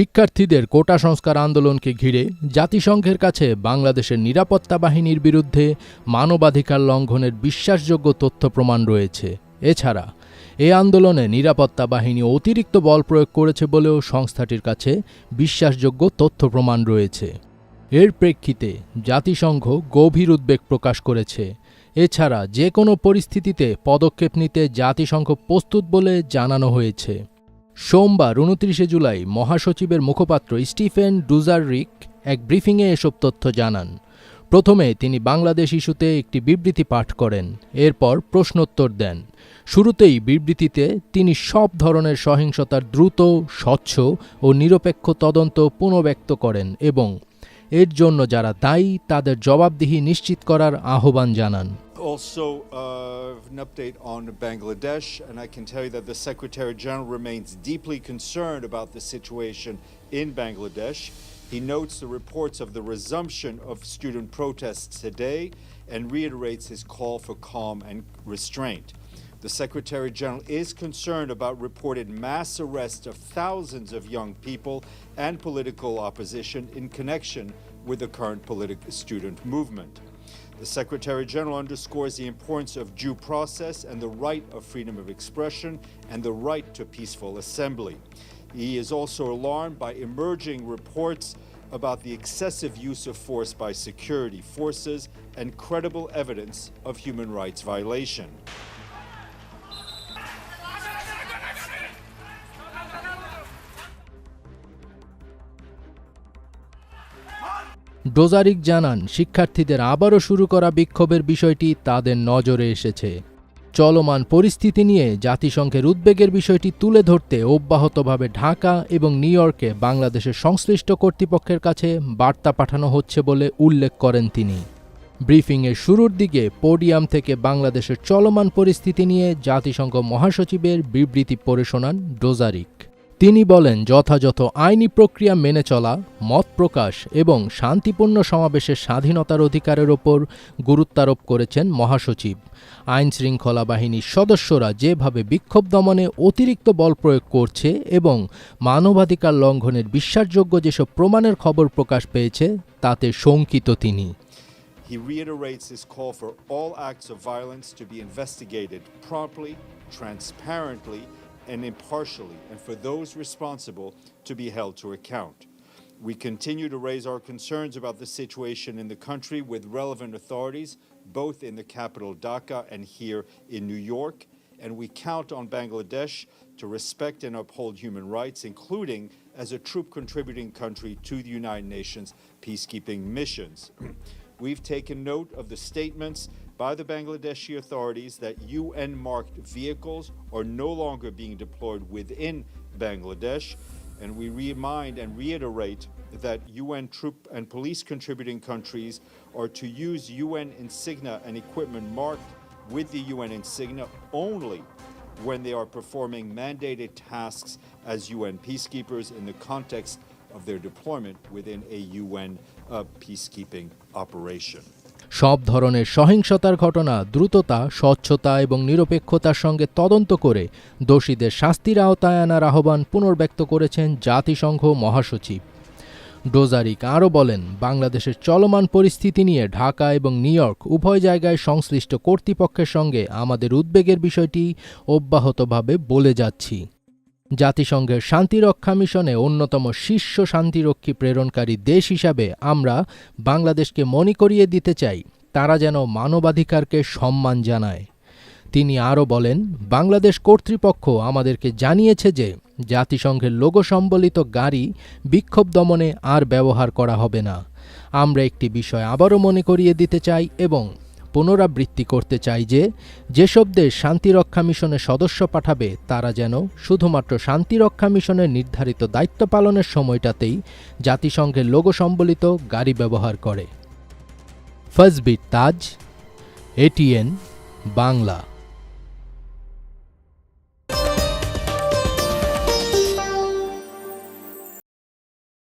শিক্ষার্থীদের কোটা সংস্কার আন্দোলনকে ঘিরে জাতিসংঘের কাছে বাংলাদেশের নিরাপত্তা বাহিনীর বিরুদ্ধে মানবাধিকার লঙ্ঘনের বিশ্বাসযোগ্য তথ্য প্রমাণ রয়েছে। এছাড়া এই আন্দোলনে নিরাপত্তা বাহিনী অতিরিক্ত বল প্রয়োগ করেছে বলেও সংস্থাটির কাছে বিশ্বাসযোগ্য তথ্য প্রমাণ রয়েছে। এর প্রেক্ষিতে জাতিসংঘ গভীর উদ্বেগ প্রকাশ করেছে। এছাড়া যে কোনো পরিস্থিতিতে পদক্ষেপ নিতে জাতিসংঘ প্রস্তুত বলে জানানো হয়েছে। সোমবার ২৯ জুলাই মহাসচিবের মুখপাত্র স্টিফেন ডুজারিক এক ব্রিফিংয়ে এসব তথ্য জানান। প্রথমে তিনি বাংলাদেশ ইস্যুতে একটি বিবৃতি পাঠ করেন, এরপর প্রশ্নোত্তর দেন। শুরুতেই বিবৃতিতে তিনি সব ধরনের সহিংসতার দ্রুত, স্বচ্ছ ও নিরপেক্ষ তদন্ত পুনর্ব্যক্ত করেন এবং এর জন্য যারা দায়ী তাদের জবাবদিহি নিশ্চিত করার আহ্বান জানান। Also, an update on Bangladesh, and I can tell you that the Secretary General remains deeply concerned about the situation in Bangladesh. He notes the reports of the resumption of student protests today and reiterates his call for calm and restraint. The Secretary General is concerned about reported mass arrests of thousands of young people and political opposition in connection with the current student movement. The Secretary General underscores the importance of due process and the right of freedom of expression and the right to peaceful assembly. He is also alarmed by emerging reports about the excessive use of force by security forces and credible evidence of human rights violation. Dujarric জানান, শিক্ষার্থীদের আবারও শুরু করা বিক্ষোভের বিষয়টি তাদের নজরে এসেছে। চলমান পরিস্থিতি নিয়ে জাতিসংঘের উদ্বেগের বিষয়টি তুলে ধরতে অব্যাহতভাবে ঢাকা এবং নিউ ইয়র্কে বাংলাদেশের সংশ্লিষ্ট কর্তৃপক্ষের কাছে বার্তা পাঠানো হচ্ছে বলে উল্লেখ করেন তিনি। ব্রিফিংয়ের শুরুর দিকে পোডিয়াম থেকে বাংলাদেশের চলমান পরিস্থিতি নিয়ে জাতিসংঘ মহাসচিবের বিবৃতি পড়ে শোনান ডোজারিক। তিনি বলেন, যথাযথ আইনি প্রক্রিয়া মেনে চলা, মত প্রকাশ এবং শান্তিপূর্ণ সমাবেশের স্বাধীনতার অধিকারের ওপর গুরুত্বারোপ করেছেন মহাসচিব। আইনশৃঙ্খলা বাহিনীর সদস্যরা যেভাবে বিক্ষোভ দমনে অতিরিক্ত বল প্রয়োগ করছে এবং মানবাধিকার লঙ্ঘনের বিশ্বাসযোগ্য যেসব প্রমাণের খবর প্রকাশ পেয়েছে তাতে শঙ্কিত তিনি। He reiterates his call for all acts of violence to be investigated promptly, transparently, and impartially, and for those responsible to be held to account. We continue to raise our concerns about the situation in the country with relevant authorities, both in the capital Dhaka and here in New York, and we count on Bangladesh to respect and uphold human rights, including as a troop contributing country to the United Nations peacekeeping missions. We've taken note of the statements by the Bangladeshi authorities that UN-marked vehicles are no longer being deployed within Bangladesh, and we remind and reiterate that UN troop and police contributing countries are to use UN insignia and equipment marked with the UN insignia only when they are performing mandated tasks as UN peacekeepers in the context of their deployment within a UN peacekeeping operation. সব ধরনের সহিংসতার ঘটনা দ্রুততা, স্বচ্ছতা এবং নিরপেক্ষতার সঙ্গে তদন্ত করে দোষীদের শাস্তির আওতায় আনার আহ্বান পুনর্ব্যক্ত করেছেন জাতিসংঘ মহাসচিব। ডোজারিক আরও বলেন, বাংলাদেশের চলমান পরিস্থিতি নিয়ে ঢাকা এবং নিউ ইয়র্ক উভয় জায়গায় সংশ্লিষ্ট কর্তৃপক্ষের সঙ্গে আমাদের উদ্বেগের বিষয়টি অব্যাহতভাবে বলে যাচ্ছি। জাতিসংঘের শান্তিরক্ষা মিশনে অন্যতম শীর্ষ শান্তিরক্ষী প্রেরণকারী দেশ হিসাবে আমরা বাংলাদেশকে মনে করিয়ে দিতে চাই তারা যেন মানবাধিকারকে সম্মান জানায়। তিনি আরও বলেন, বাংলাদেশ কর্তৃপক্ষ আমাদেরকে জানিয়েছে যে জাতিসংঘের লোগো সম্বলিত গাড়ি বিক্ষোভ দমনে আর ব্যবহার করা হবে না। আমরা একটি বিষয় আবারও মনে করিয়ে দিতে চাই এবং পুনরাবৃত্তি করতে চাই যে যেসব দেশ শান্তিরক্ষা মিশনের সদস্য পাঠাবে তারা যেন শুধুমাত্র শান্তিরক্ষা মিশনের নির্ধারিত দায়িত্ব পালনের সময়টাতেই জাতিসংঘের লোগো সম্বলিত গাড়ি ব্যবহার করে। ফজবির তাজ, এটিএন বাংলা।